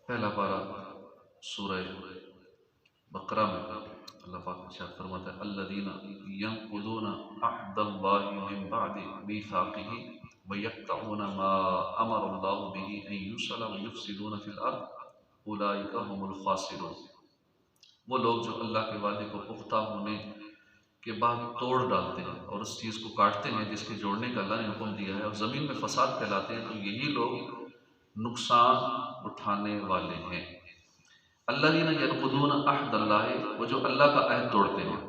پہلا پارہ سورہ بقرہ میں اللہ پاک ارشاد فرماتا ہے الذین ینقضون عہد اللہ من بعد میثاقہ ویقطعون ما امر اللہ بہ ان یوصل ویفسدون فی الارض اولئک هم الخاسرون۔ وہ لوگ جو اللہ کے وعدے کو پختہ ہونے کے بعد توڑ ڈالتے ہیں اور اس چیز کو کاٹتے ہیں جس کے جوڑنے کا اللہ نے حکم دیا ہے اور زمین میں فساد پھیلاتے ہیں، تو یہی لوگ نقصان اٹھانے والے ہیں۔ الذین ینقضون عہد اللہ، وہ جو اللہ کا عہد توڑتے ہیں۔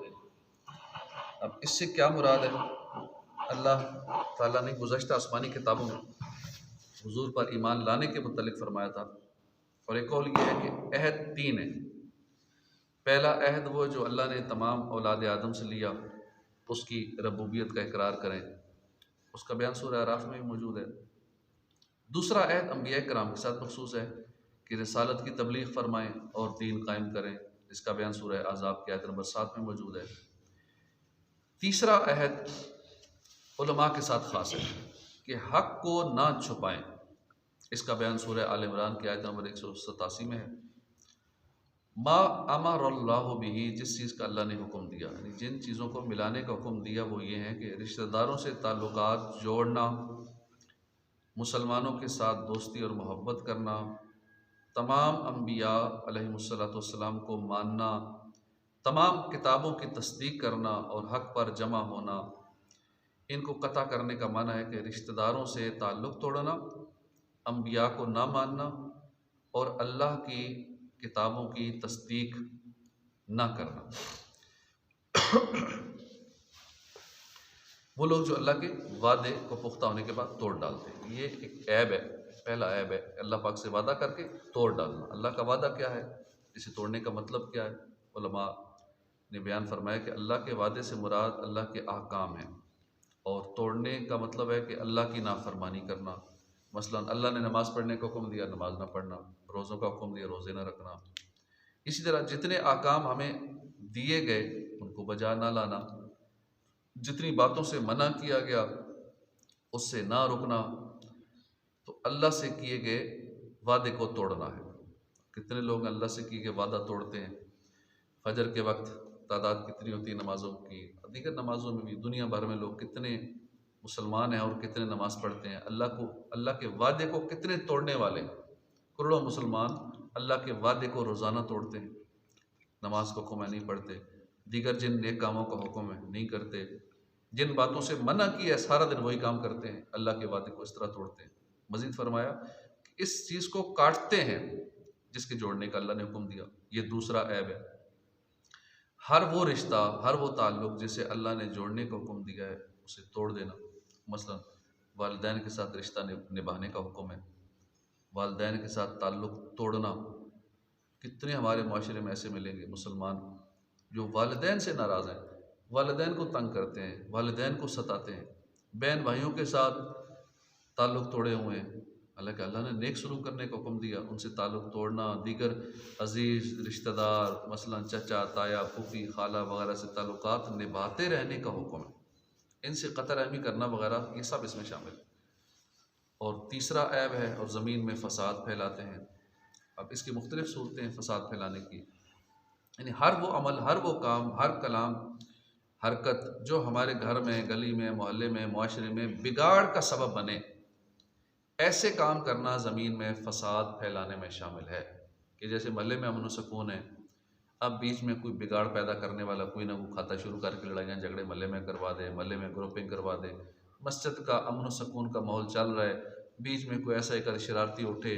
اب اس سے کیا مراد ہے؟ اللہ تعالیٰ نے گزشتہ آسمانی کتابوں میں حضور پر ایمان لانے کے متعلق فرمایا تھا، اور ایک قول یہ ہے کہ عہد تین ہے۔ پہلا عہد وہ جو اللہ نے تمام اولاد آدم سے لیا، اس کی ربوبیت کا اقرار کریں، اس کا بیان سورہ اعراف میں بھی موجود ہے۔ دوسرا عہد انبیاء کرام کے ساتھ مخصوص ہے کہ رسالت کی تبلیغ فرمائیں اور دین قائم کریں، اس کا بیان سورہ احزاب کی آیت نمبر 7 میں موجود ہے۔ تیسرا عہد علماء کے ساتھ خاص ہے کہ حق کو نہ چھپائیں، اس کا بیان سورہ آل عمران کی آیت نمبر 187 میں ہے۔ ما امر اللہ بہ، جس چیز کا اللہ نے حکم دیا، یعنی جن چیزوں کو ملانے کا حکم دیا وہ یہ ہے کہ رشتہ داروں سے تعلقات جوڑنا، مسلمانوں کے ساتھ دوستی اور محبت کرنا، تمام انبیاء علیہم السلام کو ماننا، تمام کتابوں کی تصدیق کرنا اور حق پر جمع ہونا۔ ان کو قطع کرنے کا معنی ہے کہ رشتہ داروں سے تعلق توڑنا، انبیاء کو نہ ماننا اور اللہ کی کتابوں کی تصدیق نہ کرنا۔ وہ لوگ جو اللہ کے وعدے کو پختہ ہونے کے بعد توڑ ڈالتے ہیں، یہ ایک عیب ہے، پہلا عیب ہے اللہ پاک سے وعدہ کر کے توڑ ڈالنا۔ اللہ کا وعدہ کیا ہے، اسے توڑنے کا مطلب کیا ہے؟ علماء نے بیان فرمایا کہ اللہ کے وعدے سے مراد اللہ کے احکام ہیں، اور توڑنے کا مطلب ہے کہ اللہ کی نافرمانی کرنا۔ مثلا اللہ نے نماز پڑھنے کا حکم دیا، نماز نہ پڑھنا، روزوں کا حکم دیا، روزے نہ رکھنا۔ اسی طرح جتنے احکام ہمیں دیے گئے ان کو بجا نہ لانا، جتنی باتوں سے منع کیا گیا اس سے نہ رکنا، تو اللہ سے کیے گئے وعدے کو توڑنا ہے۔ کتنے لوگ اللہ سے کیے گئے وعدہ توڑتے ہیں؟ فجر کے وقت تعداد کتنی ہوتی ہے نمازوں کی، دیگر نمازوں میں بھی دنیا بھر میں لوگ کتنے مسلمان ہیں اور کتنے نماز پڑھتے ہیں، اللہ کے وعدے کو کتنے توڑنے والے ہیں۔ کروڑوں مسلمان اللہ کے وعدے کو روزانہ توڑتے ہیں، نماز کو حکم ہے نہیں پڑھتے، دیگر جن نیک کاموں کا حکم ہے نہیں کرتے، جن باتوں سے منع کیا ہے سارا دن وہی کام کرتے ہیں، اللہ کے وعدے کو اس طرح توڑتے ہیں۔ مزید فرمایا کہ اس چیز کو کاٹتے ہیں جس کے جوڑنے کا اللہ نے حکم دیا، یہ دوسرا عیب ہے۔ ہر وہ رشتہ، ہر وہ تعلق جسے اللہ نے جوڑنے کا حکم دیا ہے اسے توڑ دینا۔ مثلا والدین کے ساتھ رشتہ نبھانے کا حکم ہے، والدین کے ساتھ تعلق توڑنا۔ کتنے ہمارے معاشرے میں ایسے ملیں گے مسلمان جو والدین سے ناراض ہیں، والدین کو تنگ کرتے ہیں، والدین کو ستاتے ہیں، بہن بھائیوں کے ساتھ تعلق توڑے ہوئے ہیں، حالانکہ اللہ نے نیک سلوک کرنے کا حکم دیا، ان سے تعلق توڑنا۔ دیگر عزیز رشتہ دار مثلا چچا، تایا، پھوپھی، خالہ وغیرہ سے تعلقات نبھاتے رہنے کا حکم ہے، ان سے قطع رحمی کرنا وغیرہ، یہ سب اس میں شامل ہے۔ اور تیسرا عیب ہے اور زمین میں فساد پھیلاتے ہیں۔ اب اس کی مختلف صورتیں ہیں فساد پھیلانے کی، یعنی ہر وہ عمل، ہر وہ کام، ہر کلام، حرکت جو ہمارے گھر میں، گلی میں، محلے میں، معاشرے میں بگاڑ کا سبب بنے، ایسے کام کرنا زمین میں فساد پھیلانے میں شامل ہے۔ کہ جیسے محلے میں امن و سکون ہے، اب بیچ میں کوئی بگاڑ پیدا کرنے والا کوئی نہ کوئی کھاتا شروع کر کے لڑائیاں جھگڑے محلے میں کروا دے، محلے میں گروپنگ کروا دے، مسجد کا امن و سکون کا ماحول چل رہا ہے، بیچ میں کوئی ایسا ایک شرارتی اٹھے،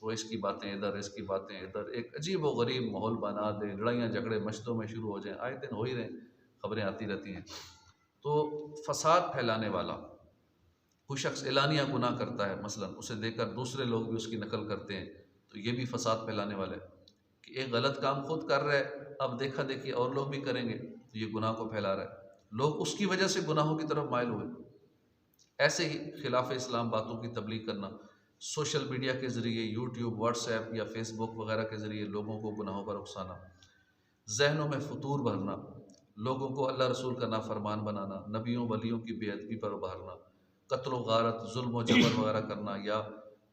وہ اس کی باتیں ادھر، اس کی باتیں ادھر، ایک عجیب و غریب ماحول بنا دے، لڑائیاں جھگڑے مسجدوں میں شروع ہو جائیں، آئے دن ہو ہی رہے ہیں، خبریں آتی رہتی ہیں۔ تو فساد پھیلانے والا کوئی شخص اعلانیہ گناہ کرتا ہے، مثلا اسے دیکھ کر دوسرے لوگ بھی اس کی نقل کرتے ہیں، تو یہ بھی فساد پھیلانے والا ہے کہ ایک غلط کام خود کر رہا ہے، اب دیکھا دیکھی اور لوگ بھی کریں گے تو یہ گناہ کو پھیلا رہا ہے، لوگ اس کی وجہ سے گناہوں کی طرف مائل ہوئے۔ ایسے ہی خلاف اسلام باتوں کی تبلیغ کرنا، سوشل میڈیا کے ذریعے، یوٹیوب، واٹس ایپ یا فیس بک وغیرہ کے ذریعے لوگوں کو گناہوں پر اکسانا، ذہنوں میں فطور بھرنا، لوگوں کو اللہ رسول کا نافرمان بنانا، نبیوں ولیوں کی بے ادبی پر ابھارنا، قتل و غارت، ظلم و جبر وغیرہ کرنا یا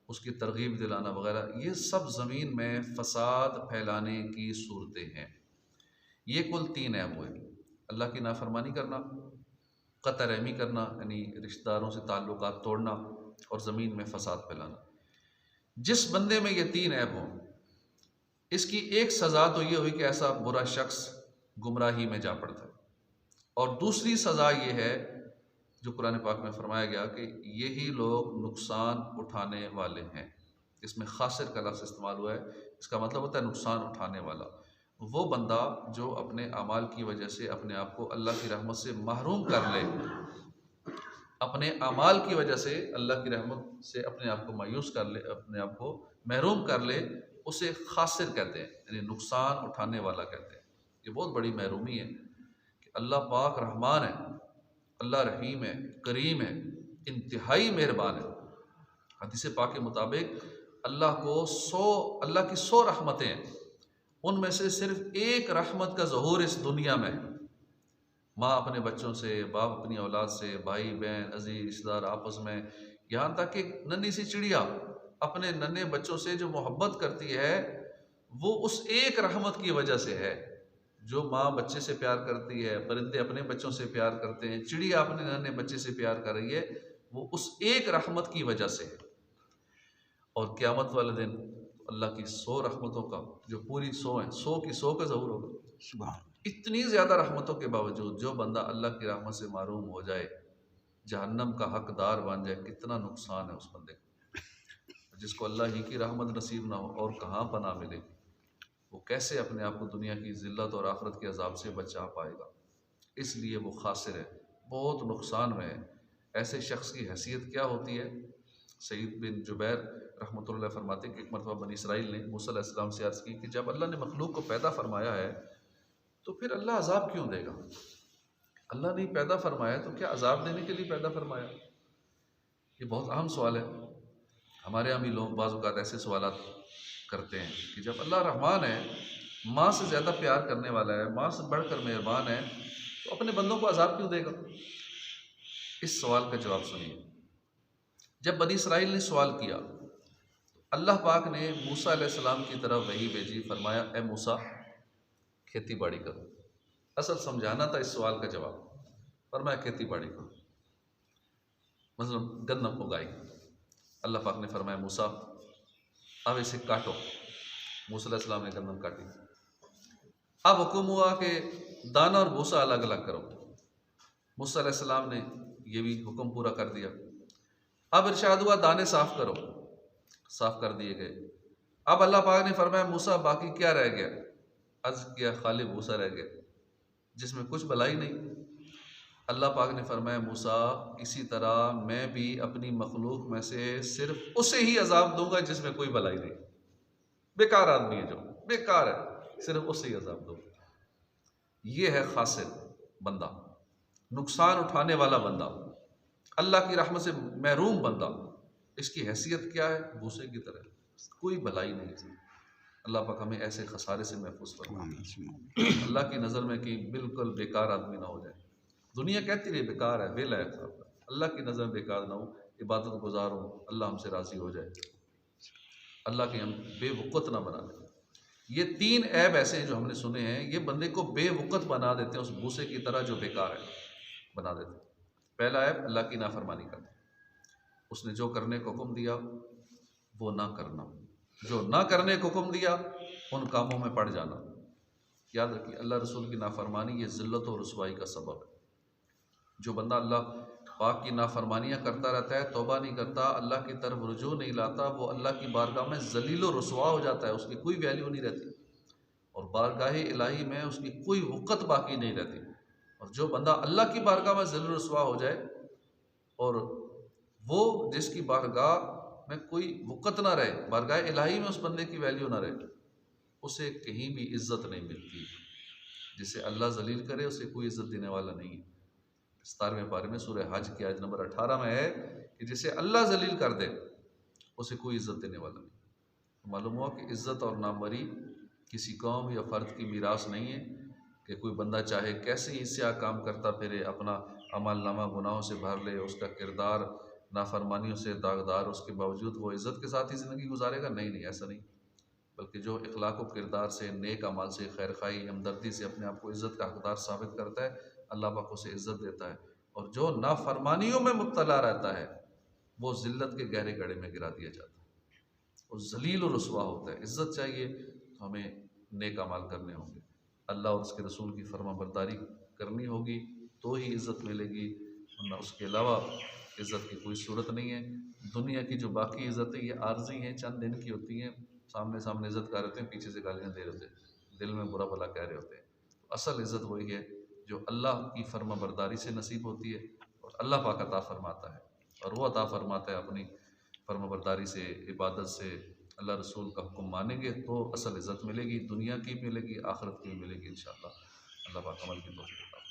اس کی ترغیب دلانا وغیرہ، یہ سب زمین میں فساد پھیلانے کی صورتیں ہیں۔ یہ کل 3 عیب ہوئے: اللہ کی نافرمانی کرنا، قطع رحمی کرنا یعنی رشتہ داروں سے تعلقات توڑنا، اور زمین میں فساد پھیلانا۔ جس بندے میں یہ 3 عیب ہوں، اس کی ایک سزا تو یہ ہوئی کہ ایسا برا شخص گمراہی میں جا پڑتا ہے، اور دوسری سزا یہ ہے جو قرآن پاک میں فرمایا گیا کہ یہی لوگ نقصان اٹھانے والے ہیں۔ اس میں خاسر کا لفظ استعمال ہوا ہے، اس کا مطلب ہوتا ہے نقصان اٹھانے والا، وہ بندہ جو اپنے اعمال کی وجہ سے اپنے آپ کو اللہ کی رحمت سے محروم کر لے، اپنے اعمال کی وجہ سے اللہ کی رحمت سے اپنے آپ کو مایوس کر لے، اپنے آپ کو محروم کر لے، اسے خاسر کہتے ہیں، یعنی نقصان اٹھانے والا کہتے ہیں۔ یہ بہت بڑی محرومی ہے کہ اللہ پاک رحمان ہے، اللہ رحیم ہے، کریم ہے، انتہائی مہربان ہے۔ حدیث پاک کے مطابق اللہ کی 100 رحمتیں ہیں، ان میں سے صرف ایک رحمت کا ظہور اس دنیا میں ہے۔ ماں اپنے بچوں سے، باپ اپنی اولاد سے، بھائی بہن عزیز رشتہ دار آپس میں، یہاں تک کہ ننھی سی چڑیا اپنے ننھے بچوں سے جو محبت کرتی ہے وہ اس ایک رحمت کی وجہ سے ہے۔ جو ماں بچے سے پیار کرتی ہے، پرندے اپنے بچوں سے پیار کرتے ہیں، چڑیا اپنے ننھے بچے سے پیار کر رہی ہے، وہ اس ایک رحمت کی وجہ سے ہے۔ اور قیامت والے دن اللہ کی 100 رحمتوں کا جو پوری 100 ہیں، 100 کی 100 کا ظہور ہوگا۔ سبحان اتنی زیادہ رحمتوں کے باوجود جو بندہ اللہ کی رحمت سے محروم ہو جائے، جہنم کا حقدار بن جائے، کتنا نقصان ہے اس بندے کو۔ جس کو اللہ ہی کی رحمت نصیب نہ ہو اور کہاں پناہ ملے، وہ کیسے اپنے آپ کو دنیا کی ذلت اور آخرت کے عذاب سے بچا پائے گا؟ اس لیے وہ خاسر ہے، بہت نقصان میں ہے۔ ایسے شخص کی حیثیت کیا ہوتی ہے؟ سعید بن جبیر رحمۃ اللہ فرماتے ہیں کہ ایک مرتبہ بنی اسرائیل نے موسیٰ علیہ السلام سے عرض کی کہ جب اللہ نے مخلوق کو پیدا فرمایا ہے تو پھر اللہ عذاب کیوں دے گا؟ اللہ نے پیدا فرمایا تو کیا عذاب دینے کے لیے پیدا فرمایا؟ یہ بہت اہم سوال ہے۔ ہمارے یہاں بھی لوگ بعض اوقات ایسے سوالات کرتے ہیں کہ جب اللہ رحمان ہے، ماں سے زیادہ پیار کرنے والا ہے، ماں سے بڑھ کر مہربان ہے، تو اپنے بندوں کو عذاب کیوں دے گا؟ اس سوال کا جواب سنیے۔ جب بنی اسرائیل نے سوال کیا، اللہ پاک نے موسیٰ علیہ السلام کی طرف وحی بھیجی، فرمایا اے موسیٰ کھیتی باڑی کرو۔ اصل سمجھانا تھا اس سوال کا جواب، فرمایا کھیتی باڑی کرو، مثلا گندم اگائی۔ اللہ پاک نے فرمایا موسیٰ اب اسے کاٹو۔ موسیٰ علیہ السلام نے گندم کاٹی۔ اب حکم ہوا کہ دانہ اور بھوسا الگ الگ کرو۔ موسیٰ علیہ السلام نے یہ بھی حکم پورا کر دیا۔ اب ارشاد ہوا دانے صاف کرو، صاف کر دیے گئے۔ اب اللہ پاک نے فرمایا موسیٰ باقی کیا رہ گیا؟ عرض کیا خالی بھوسا رہ گیا جس میں کچھ بھلائی نہیں۔ اللہ پاک نے فرمایا موسیٰ اسی طرح میں بھی اپنی مخلوق میں سے صرف اسے ہی عذاب دوں گا جس میں کوئی بھلائی نہیں، بیکار آدمی ہے، جو بیکار ہے، صرف اسے ہی عذاب دوں گا۔ یہ ہے خاسر بندہ، نقصان اٹھانے والا بندہ، اللہ کی رحمت سے محروم بندہ۔ اس کی حیثیت کیا ہے؟ بھوسے کی طرح، کوئی بھلائی نہیں ہے۔ اللہ پاک ہمیں ایسے خسارے سے محفوظ فرمائے، اللہ کی نظر میں کہ بالکل بیکار آدمی نہ ہو جائے۔ دنیا کہتی رہے بیکار ہے، بے لائق ہے، اللہ کی نظر میں بیکار نہ ہو، عبادت گزار ہو، اللہ ہم سے راضی ہو جائے، اللہ کے ہم بے وقت نہ بنا دیں۔ یہ 3 عیب ایسے ہیں جو ہم نے سنے ہیں، یہ بندے کو بے وقت بنا دیتے ہیں، اس بھوسے کی طرح جو بیکار ہے بنا دیتے ہیں۔ پہلا عیب اللہ کی نافرمانی کرنا، اس نے جو کرنے کو حکم دیا وہ نہ کرنا، جو نہ کرنے کو حکم دیا ان کاموں میں پڑ جانا۔ یاد رکھیے اللہ رسول کی نافرمانی یہ ذلت و رسوائی کا سبب ہے۔ جو بندہ اللہ پاک کی نافرمانیاں کرتا رہتا ہے، توبہ نہیں کرتا، اللہ کی طرف رجوع نہیں لاتا، وہ اللہ کی بارگاہ میں ذلیل و رسوا ہو جاتا ہے، اس کی کوئی ویلیو نہیں رہتی، اور بارگاہ الہی میں اس کی کوئی وقت باقی نہیں رہتی۔ اور جو بندہ اللہ کی بارگاہ میں ذلیل و رسوا ہو جائے اور وہ جس کی بارگاہ میں کوئی وقت نہ رہے، بارگاہ الہی میں اس بندے کی ویلیو نہ رہے، اسے کہیں بھی عزت نہیں ملتی۔ جسے اللہ ذلیل کرے اسے کوئی عزت دینے والا نہیں ہے۔ 17ویں پارے میں سورہ حج کی آیت نمبر 18 میں ہے کہ جسے اللہ ذلیل کر دے اسے کوئی عزت دینے والا نہیں۔ معلوم ہوا کہ عزت اور ناموری کسی قوم یا فرد کی میراث نہیں ہے، کہ کوئی بندہ چاہے کیسے ہی سیاہ کام کرتا پھرے، اپنا عمل نامہ گناہوں سے بھر لے، اس کا کردار نافرمانیوں سے داغدار، اس کے باوجود وہ عزت کے ساتھ ہی زندگی گزارے گا؟ نہیں، ایسا نہیں، بلکہ جو اخلاق و کردار سے، نیک اعمال سے، خیر خواہی، ہمدردی سے اپنے آپ کو عزت کا حقدار ثابت کرتا ہے، اللہ پاک اسے عزت دیتا ہے، اور جو نافرمانیوں میں مبتلا رہتا ہے وہ ذلت کے گہرے گڑھے میں گرا دیا جاتا ہے، وہ ذلیل و رسوا ہوتا ہے۔ عزت چاہیے تو ہمیں نیک اعمال کرنے ہوں گے، اللہ اور اس کے رسول کی فرما برداری کرنی ہوگی تو ہی عزت ملے گی، ورنہ اس کے علاوہ عزت کی کوئی صورت نہیں ہے۔ دنیا کی جو باقی عزت ہے یہ عارضی ہیں، چند دن کی ہوتی ہیں، سامنے سامنے عزت کر رہتے ہیں، پیچھے سے گالیاں دے رہے ہوتے ہیں، دل میں برا بھلا کہہ رہے ہوتے ہیں۔ تو اصل عزت وہی ہے جو اللہ کی فرما برداری سے نصیب ہوتی ہے، اور اللہ پاک عطا فرماتا ہے، اور وہ عطا فرماتا ہے اپنی فرما برداری سے، عبادت سے، اللہ رسول کا حکم مانیں گے تو اصل عزت ملے گی، دنیا کی بھی ملے گی، آخرت کی بھی ملے گی انشاءاللہ۔ اللہ پاک عمل کی توفیق عطا فرمائے۔